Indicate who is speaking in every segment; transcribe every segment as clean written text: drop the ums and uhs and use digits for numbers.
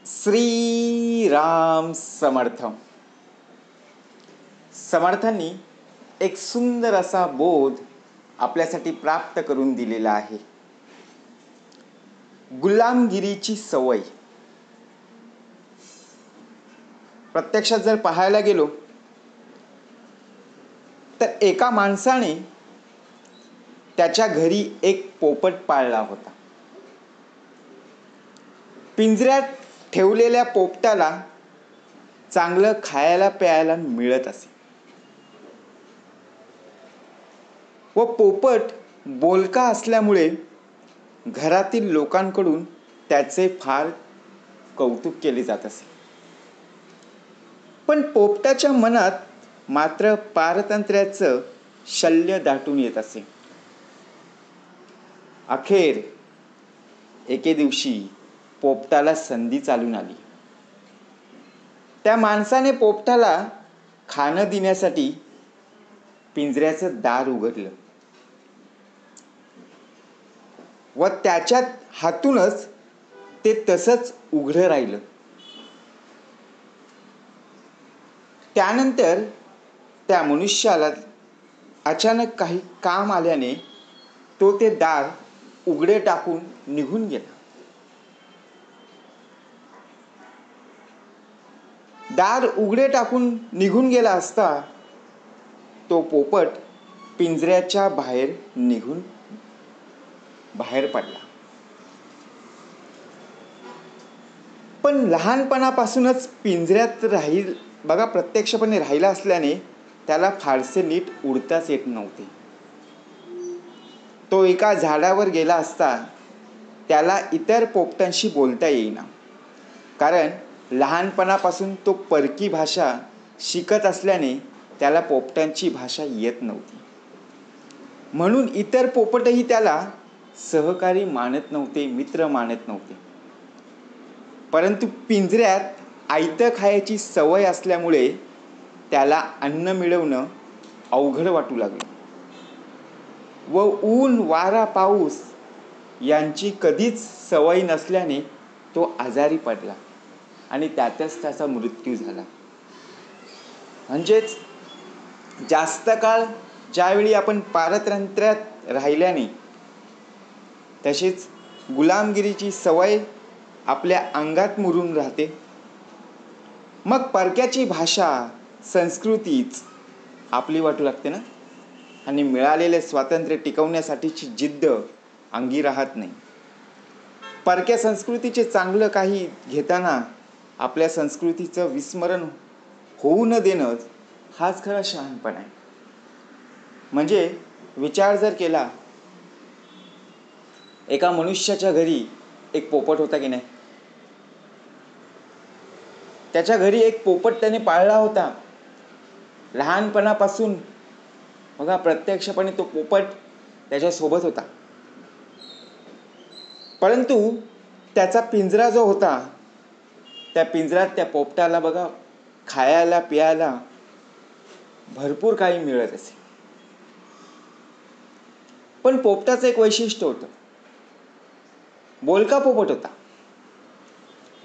Speaker 1: श्री राम समर्थ. समर्थांनी एक सुंदर असा बोध आपल्यासाठी प्राप्त करून दिलेला आहे. गुलामगिरीची सवय. प्रत्यक्षात जर पाहायला गेलो तर एका माणसाने त्याच्या घरी एक पोपट पाळला होता. पिंजऱ्यात ठेवलेल्या पोपटाला चांगलं खायला प्यायला मिळत असे व पोपट बोलका असल्यामुळे घरातील लोकांकडून त्याचे फार कौतुक केले जात असे. पण पोपटाच्या मनात मात्र पारतंत्र्याचं शल्य दाटून येत असे. अखेर एके दिवशी पोपटाला संधी चालून आली. त्या माणसाने पोपटाला खाणं देण्यासाठी पिंजऱ्याचं दार उघडलं व त्याच्यात हातूनच ते तसंच उघडं राहिलं. त्यानंतर त्या मनुष्याला अचानक काही काम आल्याने तो ते दार उघडे टाकून निघून गेला. दार उघडे टाकून निघून गेला असता तो पोपट पिंजऱ्याच्या बाहेर पडला. पण लहानपणापासूनच पिंजऱ्यात प्रत्यक्षपणे राहिला असल्याने त्याला फारसे नीट उडताच येत नव्हते. तो एका झाडावर गेला असता त्याला इतर पोपटांशी बोलता येईना, कारण लहानपणापासून तो परकी भाषा शिकत असल्याने त्याला पोपटांची भाषा येत नव्हती. म्हणून इतर पोपटही त्याला सहकारी मानत नव्हते, मित्र मानत नव्हते. परंतु पिंजऱ्यात आयतं खायची सवय असल्यामुळे त्याला अन्न मिळवणं अवघड वाटू लागलं व ऊन वारा पाऊस यांची कधीच सवय नसल्याने तो आजारी पडला आणि त्यातच त्याचा मृत्यू झाला. म्हणजेच जास्त काळ ज्यावेळी आपण पारतंत्र्यात राहिल्याने तसेच गुलामगिरीची सवय आपल्या अंगात मुरून राहते. मग परक्याची भाषा संस्कृतीच आपली वाटू लागते ना, आणि मिळालेले स्वातंत्र्य टिकवण्यासाठीची जिद्द अंगी राहत नाही. परक्या संस्कृतीचे चांगलं काही घेताना आपल्या संस्कृतीचं विस्मरण होऊ न देणं हाच खरा शहाणपणा आहे. म्हणजे विचार जर केला, एका मनुष्याच्या घरी एक पोपट होता की नाही, त्याच्या घरी एक पोपट त्याने पाळला होता. लहानपणापासून प्रत्यक्षपणे तो पोपट त्याच्यासोबत होता. परंतु त्याचा पिंजरा जो होता त्या पिंजऱ्यात त्या पोपटाला खायला प्यायला भरपूर काही मिळत असे. पण पोपटाचं एक वैशिष्ट्य होतं, बोलका पोपट होता.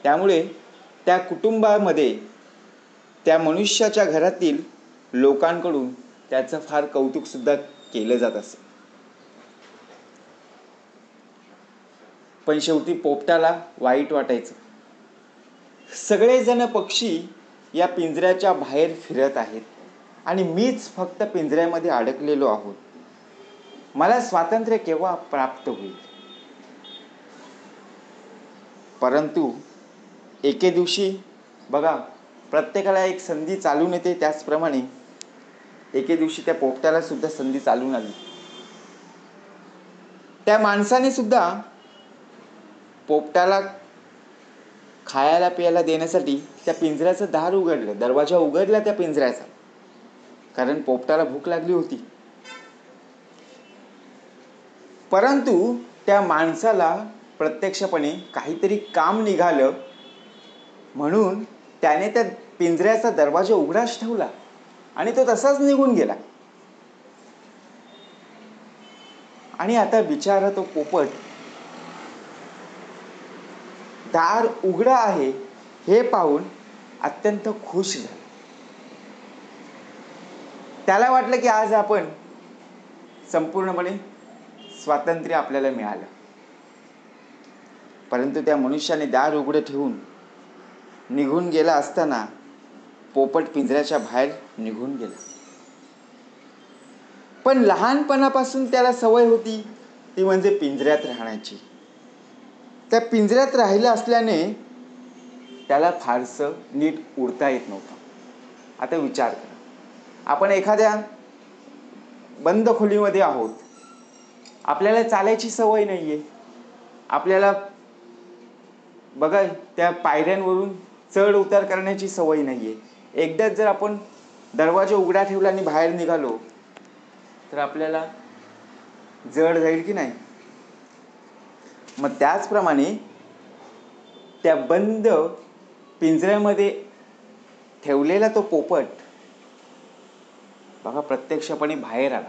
Speaker 1: त्यामुळे त्या कुटुंबामध्ये त्या मनुष्याच्या घरातील लोकांकडून त्याचं फार कौतुक सुद्धा केलं जात असे. पण शेवटी पोपटाला वाईट वाटायचं. सगळेजण पक्षी या पिंजऱ्याच्या बाहेर फिरत आहेत आणि मीच फक्त पिंजऱ्यामध्ये अडकलेलो आहोत. मला स्वातंत्र्य केव्हा प्राप्त होईल? परंतु एके दिवशी प्रत्येकाला एक संधी चालून येते, त्याचप्रमाणे एके दिवशी त्या पोपटाला सुद्धा संधी चालून आली. त्या माणसाने सुद्धा पोपटाला खायला प्यायला देण्यासाठी त्या पिंजऱ्याचं दार उघडलं, दरवाजा उघडला त्या पिंजऱ्याचा, कारण पोपटाला भूक लागली होती. परंतु त्या माणसाला प्रत्यक्षपणे काहीतरी काम निघालं म्हणून त्याने त्या पिंजऱ्याचा दरवाजा उघडाच ठेवला आणि तो तसाच निघून गेला. आणि आता बिचारा तो पोपट, दार उघडं आहे हे पाहून अत्यंत खुश झाला. त्याला वाटलं की आज आपण संपूर्णपणे स्वातंत्र्य आपल्याला मिळालं. परंतु त्या मनुष्याने दार उघडे ठेवून निघून गेला असताना पोपट पिंजऱ्याच्या बाहेर निघून गेला. पण लहानपणापासून त्याला सवय होती ती म्हणजे पिंजऱ्यात राहण्याची. त्या पिंजऱ्यात राहिलं असल्याने त्याला फारसं नीट उडता येत नव्हतं. आता विचार करा, आपण एखाद्या बंद खोलीमध्ये आहोत, आपल्याला चालायची सवय नाही आहे. आपल्याला बघा त्या पायऱ्यांवरून चढ उतार करण्याची सवय नाही आहे. एकदाच जर आपण दरवाजा उघडा ठेवला आणि बाहेर निघालो तर आपल्याला जड जाईल की नाही. मग त्याचप्रमाणे त्या बंद पिंजऱ्यामध्ये ठेवलेला तो पोपट बघा प्रत्यक्षपणे बाहेर आला,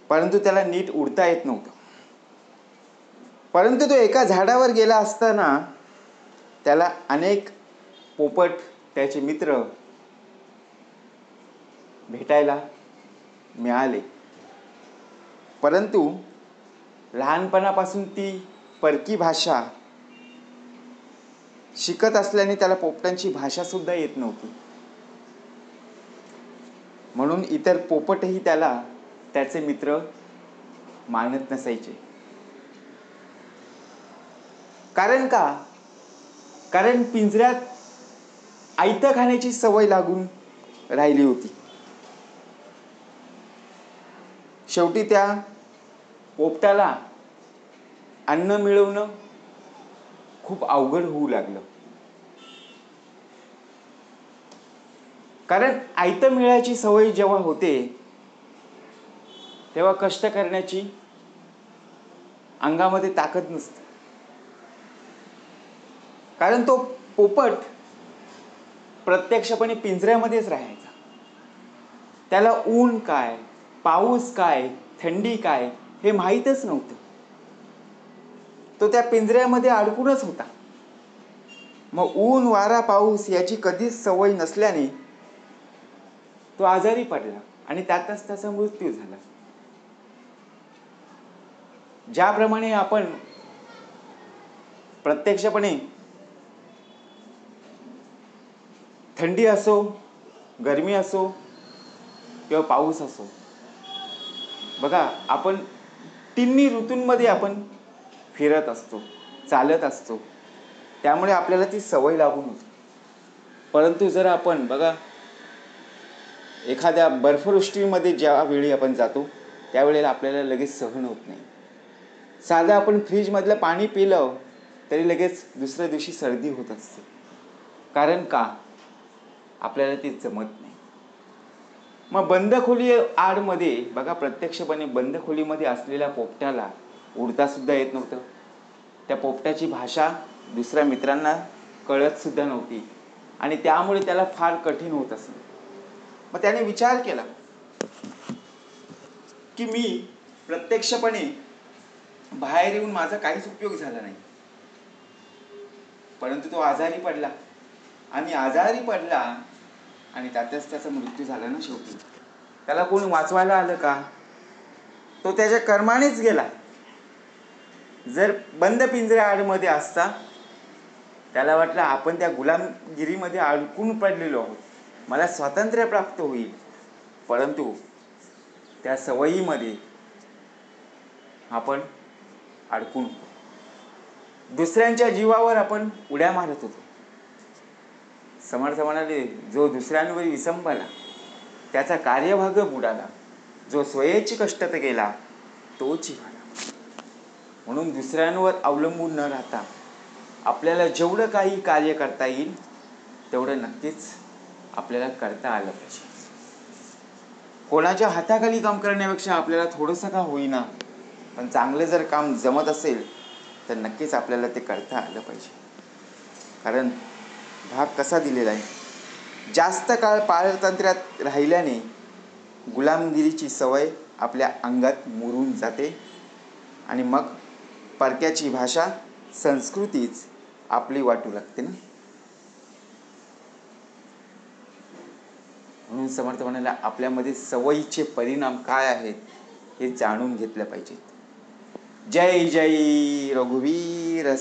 Speaker 1: परंतु त्याला नीट उडता येत नव्हतं. परंतु तो एका झाडावर गेला असताना त्याला अनेक पोपट त्याचे मित्र भेटायला मिळाले. परंतु लहानपणापासून ती परकी भाषा शिकत असल्याने त्याला पोपटांची भाषा सुद्धा येत नव्हती. म्हणून इतर पोपटही त्याला त्याचे मित्र मानत नसायचे. कारण का? कारण पिंजऱ्यात आयतं खाण्याची सवय लागून राहिली होती. शेवटी त्या पोपटाला अन्न मिळवणं खूप अवघड होऊ लागलं. कारण आयतं मिळायची सवय जेव्हा होते तेव्हा कष्ट करण्याची अंगामध्ये ताकद नसते. कारण तो पोपट प्रत्यक्षपणे पिंजऱ्यामध्येच राहायचा. त्याला ऊन काय, पाऊस काय, थंडी काय हे माहीतच नव्हतं. तो त्या पिंजऱ्यामध्ये अडकूनच होता. मग ऊन, वारा, पाऊस याची कधीच सवय नसल्याने तो आजारी पडला आणि त्यातच त्याचा मृत्यू झाला. ज्याप्रमाणे आपण प्रत्यक्षपणे थंडी असो, गरमी असो किंवा पाऊस असो, बघा आपण तिन्ही ऋतूंमध्ये आपण फिरत असतो, चालत असतो. त्यामुळे आपल्याला ती सवय लागून होती. परंतु जर आपण बघा एखाद्या बर्फवृष्टीमध्ये ज्यावेळी आपण जातो त्यावेळेला आपल्याला लगेच सहन होत नाही. साधं आपण फ्रीजमधलं पाणी पिलं तरी लगेच दुसऱ्या दिवशी सर्दी होत असते. कारण का? आपल्याला ते जमत नाही. मग बंद खोली आडमध्ये बघा प्रत्यक्षपणे बंद खोलीमध्ये असलेल्या पोपट्याला उडता सुद्धा येत नव्हतं. त्या पोपट्याची भाषा दुसऱ्या मित्रांना कळत सुद्धा नव्हती आणि त्यामुळे त्याला फार कठीण होत असे. मग त्याने विचार केला की मी प्रत्यक्षपणे बाहेर येऊन माझा काहीच उपयोग झाला नाही. परंतु तो आजारी पडला आणि त्यातच त्याचा मृत्यू झाला ना शेवटी. त्याला कोणी वाचवायला आलं का? तो त्याच्या कर्मानेच गेला. जर बंद पिंजऱ्या आडमध्ये असता त्याला वाटलं आपण त्या गुलामगिरीमध्ये अडकून पडलेलो आहोत, मला स्वातंत्र्य प्राप्त होईल. परंतु त्या सवयीमध्ये आपण अडकून दुसऱ्यांच्या जीवावर आपण उड्या मारत होतो. समर्थ म्हणाले, जो दुसऱ्यांवर विसंबला त्याचा कार्यभाग बुडाला, जो स्वयेची कष्टात गेला तोच जिवाला. म्हणून दुसऱ्यांवर अवलंबून न राहता आपल्याला जेवढं काही कार्य करता येईल तेवढं नक्कीच आपल्याला करता आलं पाहिजे. कोणाच्या हाताखाली काम करण्यापेक्षा आपल्याला थोडंसं का होईना पण चांगलं जर काम जमत असेल तर नक्कीच आपल्याला ते करता आलं पाहिजे. कारण भाग कसा दिलेला आहे, जास्त काळ पारतंत्र्यात राहिल्याने गुलामगिरीची सवय आपल्या अंगात मुरून जाते आणि मग परक्याची भाषा, संस्कृतीच आपली वाटू लागते ना. म्हणून समर्थ म्हणाले आपल्यामध्ये सवयीचे परिणाम काय आहेत हे जाणून घेतले पाहिजेत. जय जय रघुवीर